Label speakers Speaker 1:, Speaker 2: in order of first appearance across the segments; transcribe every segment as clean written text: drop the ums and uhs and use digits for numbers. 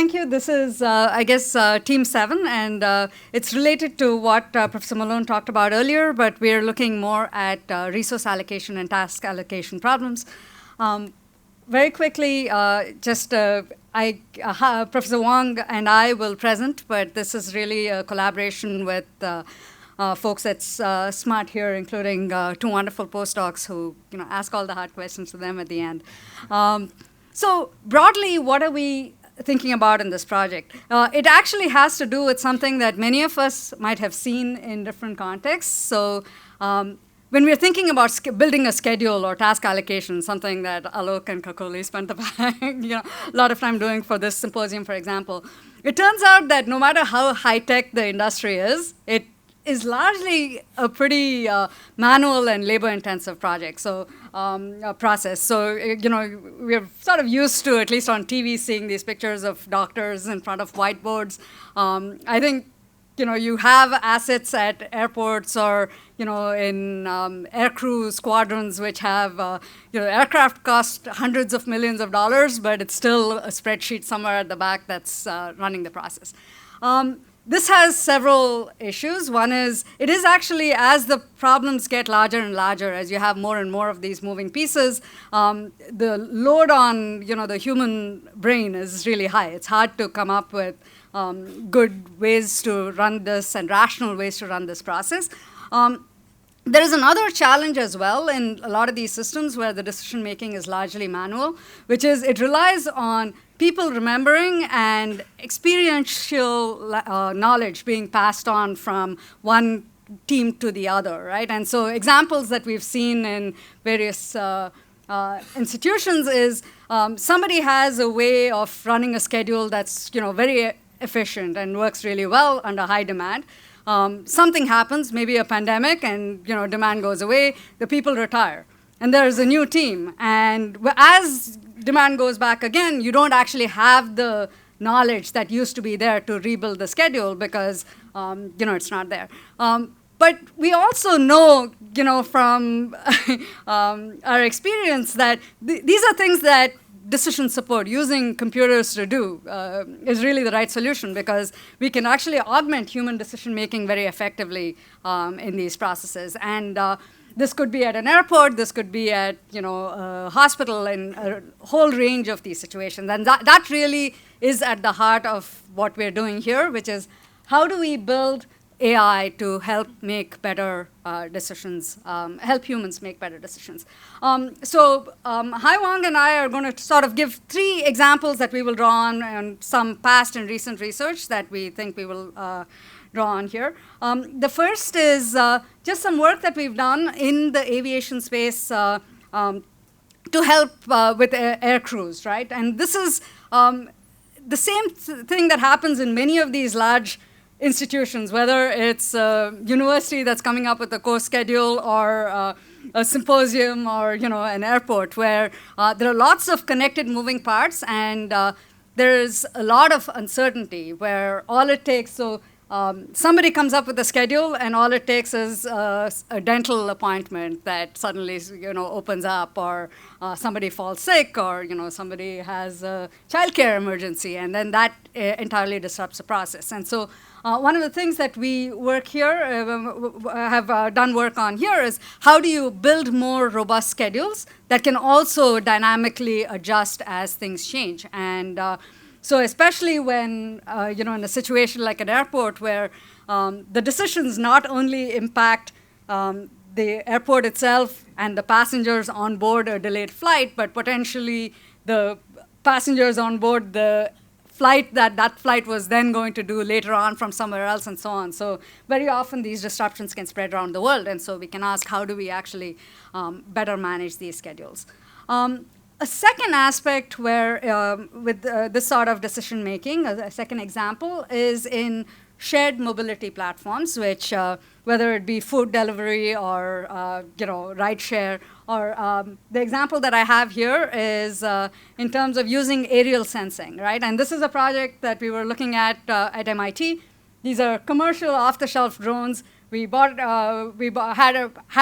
Speaker 1: thank you. This is, I guess, Team 7, and it's related to what Professor Malone talked about earlier, but we're looking more at resource allocation and task allocation problems. Very quickly, Professor Wang and I will present, but this is really a collaboration with folks at SMART here, including two wonderful postdocs who ask all the hard questions to them at the end. So broadly, what are we thinking about in this project? It actually has to do with something that many of us might have seen in different contexts. So when we're thinking about building a schedule or task allocation, something that Alok and Kakoli spent a lot of time doing for this symposium, for example, it turns out that no matter how high-tech the industry is largely a pretty manual and labor-intensive project, process. So, we're sort of used to, at least on TV, seeing these pictures of doctors in front of whiteboards. I think, you have assets at airports or, in aircrew squadrons, which have, aircraft cost hundreds of millions of dollars, but it's still a spreadsheet somewhere at the back that's running the process. This has several issues. One is, it is actually, as the problems get larger and larger, as you have more and more of these moving pieces, the load on the human brain is really high. It's hard to come up with good ways to run this and rational ways to run this process. There is another challenge as well in a lot of these systems where the decision making is largely manual, which is it relies on people remembering and experiential knowledge being passed on from one team to the other, right? And so examples that we've seen in various institutions is somebody has a way of running a schedule that's very efficient and works really well under high demand. Something happens, maybe a pandemic, and demand goes away, the people retire. And there's a new team. And as demand goes back again, you don't actually have the knowledge that used to be there to rebuild the schedule because it's not there. But we also know from our experience that these are things that decision support, using computers to do, is really the right solution because we can actually augment human decision making very effectively in these processes. And this could be at an airport, this could be at a hospital, in a whole range of these situations. And that really is at the heart of what we're doing here, which is how do we build AI to help make better decisions, help humans make better decisions. Hai Wang and I are going to sort of give 3 examples that we will draw on and some past and recent research that we think we will draw on here. The first is just some work that we've done in the aviation space to help with air crews, right? And this is the same thing that happens in many of these large institutions, whether it's a university that's coming up with a course schedule or a symposium or an airport where there are lots of connected moving parts and there's a lot of uncertainty where all it takes, somebody comes up with a schedule and all it takes is a dental appointment that suddenly opens up, or somebody falls sick, or somebody has a childcare emergency, and then that entirely disrupts the process. And so one of the things that we work here, have done work on here is how do you build more robust schedules that can also dynamically adjust as things change. And so especially when, in a situation like an airport where the decisions not only impact the airport itself and the passengers on board a delayed flight, but potentially the passengers on board the flight that flight was then going to do later on from somewhere else and so on. So very often these disruptions can spread around the world, and so we can ask how do we actually better manage these schedules. A second aspect where with this sort of decision making, a second example is in shared mobility platforms, which whether it be food delivery or ride share, or the example that I have here is in terms of using aerial sensing, right? And this is a project that we were looking at MIT. These are commercial off-the-shelf drones. We had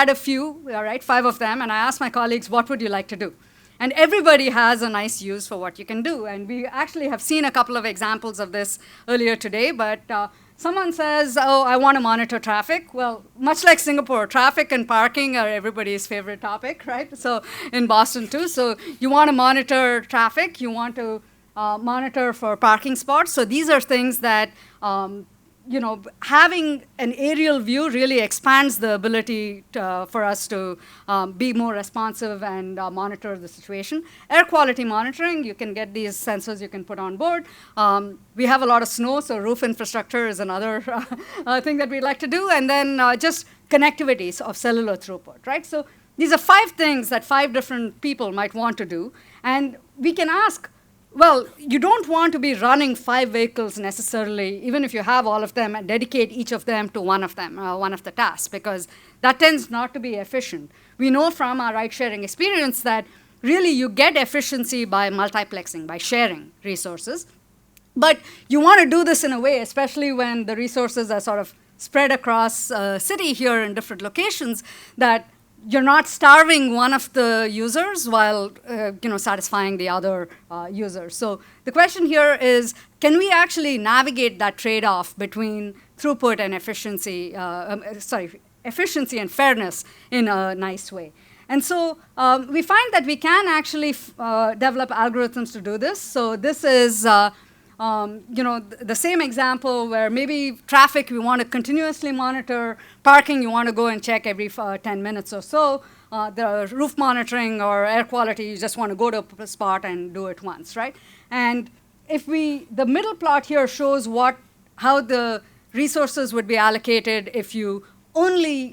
Speaker 1: a few, right, 5 of them, and I asked my colleagues, what would you like to do? And everybody has a nice use for what you can do. And we actually have seen a couple of examples of this earlier today, but someone says, oh, I want to monitor traffic. Well, much like Singapore, traffic and parking are everybody's favorite topic, right? So in Boston too. So you want to monitor traffic, you want to monitor for parking spots. So these are things that having an aerial view really expands the ability for us to be more responsive and monitor the situation. Air quality monitoring, you can get these sensors you can put on board. We have a lot of snow, so roof infrastructure is another thing that we like to do. And then just connectivity of cellular throughput, right? So these are 5 things that 5 different people might want to do. And we can ask, well, you don't want to be running 5 vehicles necessarily, even if you have all of them, and dedicate each of them to one of the tasks, because that tends not to be efficient. We know from our ride-sharing experience that really you get efficiency by multiplexing, by sharing resources. But you want to do this in a way, especially when the resources are sort of spread across a city here in different locations, that you're not starving one of the users while satisfying the other users. So the question here is, can we actually navigate that trade-off between throughput and efficiency, efficiency and fairness in a nice way? And so we find that we can actually develop algorithms to do this. So this is the same example where maybe traffic we want to continuously monitor, parking you want to go and check every 10 minutes or so, the roof monitoring or air quality you just want to go to a spot and do it once, right? And if the middle plot here shows how the resources would be allocated if you only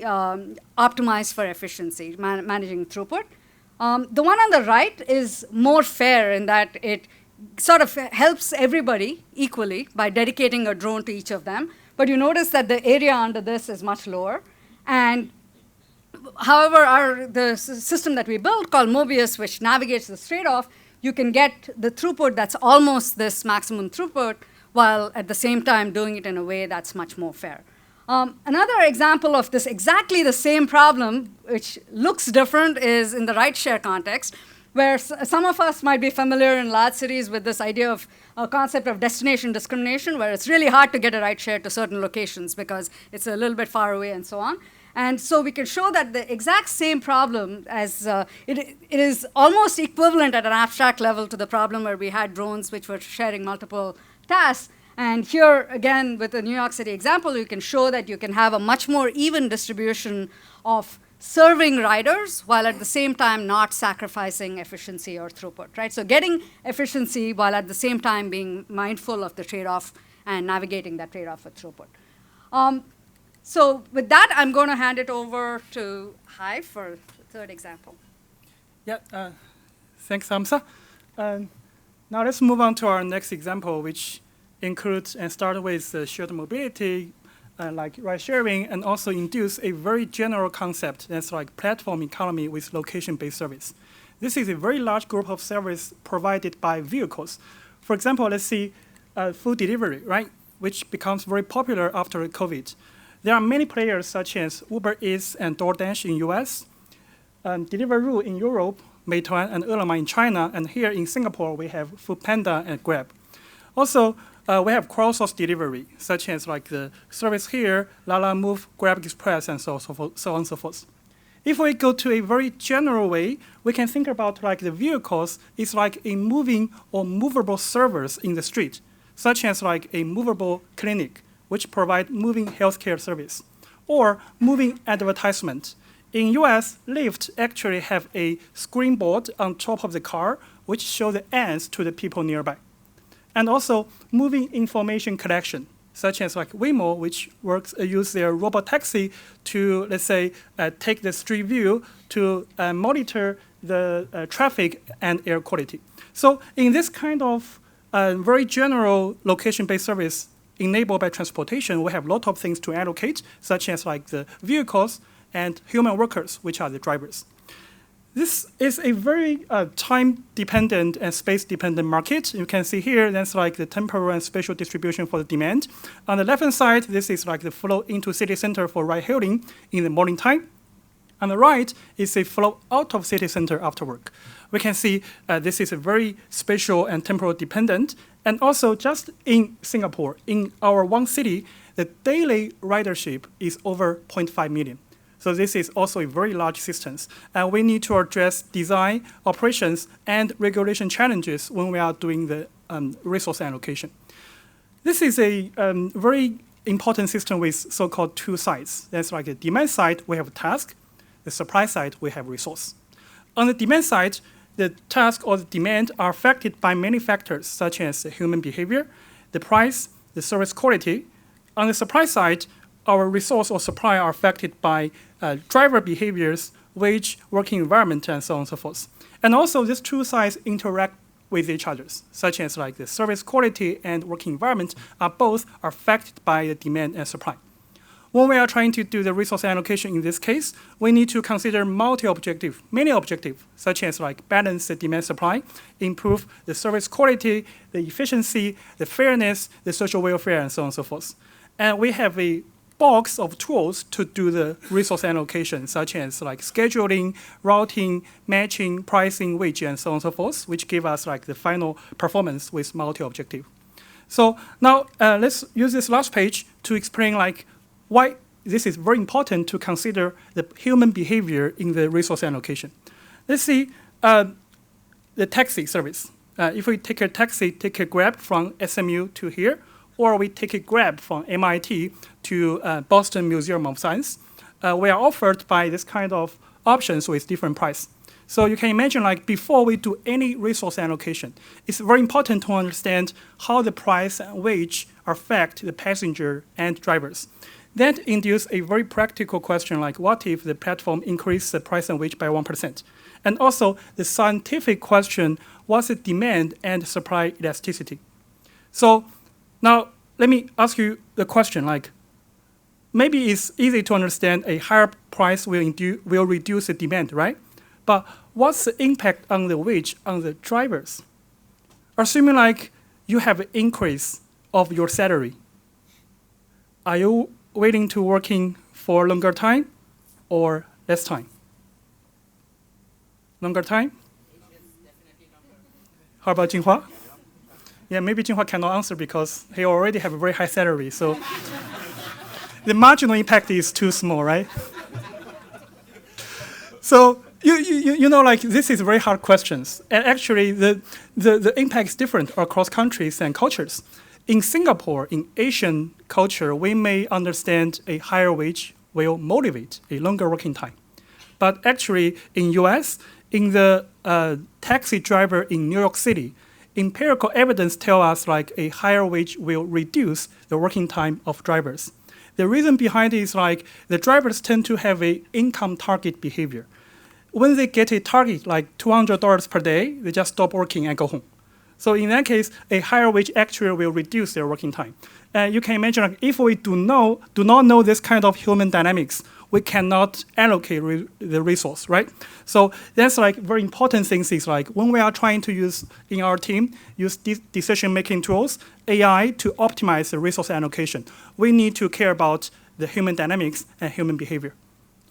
Speaker 1: optimize for efficiency, managing throughput. The one on the right is more fair in that it sort of helps everybody equally by dedicating a drone to each of them. But you notice that the area under this is much lower. And however, the system that we built called Mobius, which navigates this trade-off, you can get the throughput that's almost this maximum throughput, while at the same time doing it in a way that's much more fair. Another example of this exactly the same problem, which looks different, is in the ride-share context, where some of us might be familiar in large cities with this idea of a concept of destination discrimination, where it's really hard to get a ride share to certain locations because it's a little bit far away and so on. And so we can show that the exact same problem as it is almost equivalent at an abstract level to the problem where we had drones which were sharing multiple tasks. And here, again, with the New York City example, you can show that you can have a much more even distribution of serving riders while at the same time not sacrificing efficiency or throughput, right? So getting efficiency while at the same time being mindful of the trade-off and navigating that trade-off with throughput. So with that, I'm going to hand it over to Hai for the third example.
Speaker 2: Yeah, thanks, Hamsa. Now let's move on to our next example, which includes and start with shared mobility, like ride sharing, and also induce a very general concept that's like platform economy with location-based service. This is a very large group of service provided by vehicles. For example, let's see food delivery, right, which becomes very popular after COVID. There are many players such as Uber Eats and DoorDash in US, Deliveroo in Europe, Meituan and Ele.me in China, and here in Singapore we have Foodpanda and Grab. Also, we have crowdsourced delivery, such as like the service here, Lalamove, Grab Express, and so on and so forth. If we go to a very general way, we can think about like the vehicles is like a moving or movable servers in the street, such as like a movable clinic, which provide moving healthcare service, or moving advertisement. In US, Lyft actually have a screen board on top of the car, which show the ads to the people nearby. And also moving information collection, such as like Waymo, which use their robot taxi to, let's say, take the street view to monitor the traffic and air quality. So in this kind of very general location-based service enabled by transportation, we have a lot of things to allocate, such as like the vehicles and human workers, which are the drivers. This is a very time-dependent and space-dependent market. You can see here, that's like the temporal and spatial distribution for the demand. On the left-hand side, this is like the flow into city center for ride-hailing in the morning time. On the right is a flow out of city center after work. We can see this is a very spatial and temporal dependent. And also just in Singapore, in our Wang city, the daily ridership is over 0.5 million. So this is also a very large system. And we need to address design, operations, and regulation challenges when we are doing the resource allocation. This is a very important system with so-called two sides. That's like the demand side, we have task. The supply side, we have resource. On the demand side, the task or the demand are affected by many factors, such as human behavior, the price, the service quality. On the supply side, our resource or supply are affected by driver behaviors, wage, working environment, and so on and so forth. And also, these two sides interact with each other, such as like the service quality and working environment are both affected by the demand and supply. When we are trying to do the resource allocation in this case, we need to consider multi-objective, many objectives, such as like balance the demand supply, improve the service quality, the efficiency, the fairness, the social welfare, and so on and so forth. And we have a box of tools to do the resource allocation, such as like scheduling, routing, matching, pricing, wage, and so on and so forth, which give us like the final performance with multi-objective. So now let's use this last page to explain like why this is very important to consider the human behavior in the resource allocation. Let's see the taxi service. If we take a taxi, take a Grab from SMU to here, or we take a Grab from MIT to Boston Museum of Science, we are offered by this kind of options with different price. So you can imagine like before we do any resource allocation, it's very important to understand how the price and wage affect the passenger and drivers. That induces a very practical question like what if the platform increases the price and wage by 1%? And also the scientific question, what's the demand and supply elasticity? So now let me ask you the question like, maybe it's easy to understand a higher price will reduce the demand, right? But what's the impact on the wage on the drivers? Assuming like you have an increase of your salary, are you willing to working for longer time or less time? Longer time? How about Jinhua? Yeah, maybe Jinhua cannot answer because he already have a very high salary. So the marginal impact is too small, right? So you know, like this is very hard questions. And actually, the impact is different across countries and cultures. In Singapore, in Asian culture, we may understand a higher wage will motivate a longer working time. But actually, in US, in the taxi driver in New York City, empirical evidence tell us like a higher wage will reduce the working time of drivers. The reason behind it is like the drivers tend to have a income target behavior. When they get a target like $200 per day, they just stop working and go home. So in that case, a higher wage actually will reduce their working time. You can imagine like, if we do not know this kind of human dynamics, we cannot allocate the resource, right? So that's like very important things is like when we are trying to use in our team, use decision-making tools, AI to optimize the resource allocation, we need to care about the human dynamics and human behavior.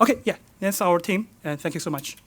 Speaker 2: Okay, yeah, that's our team, and thank you so much.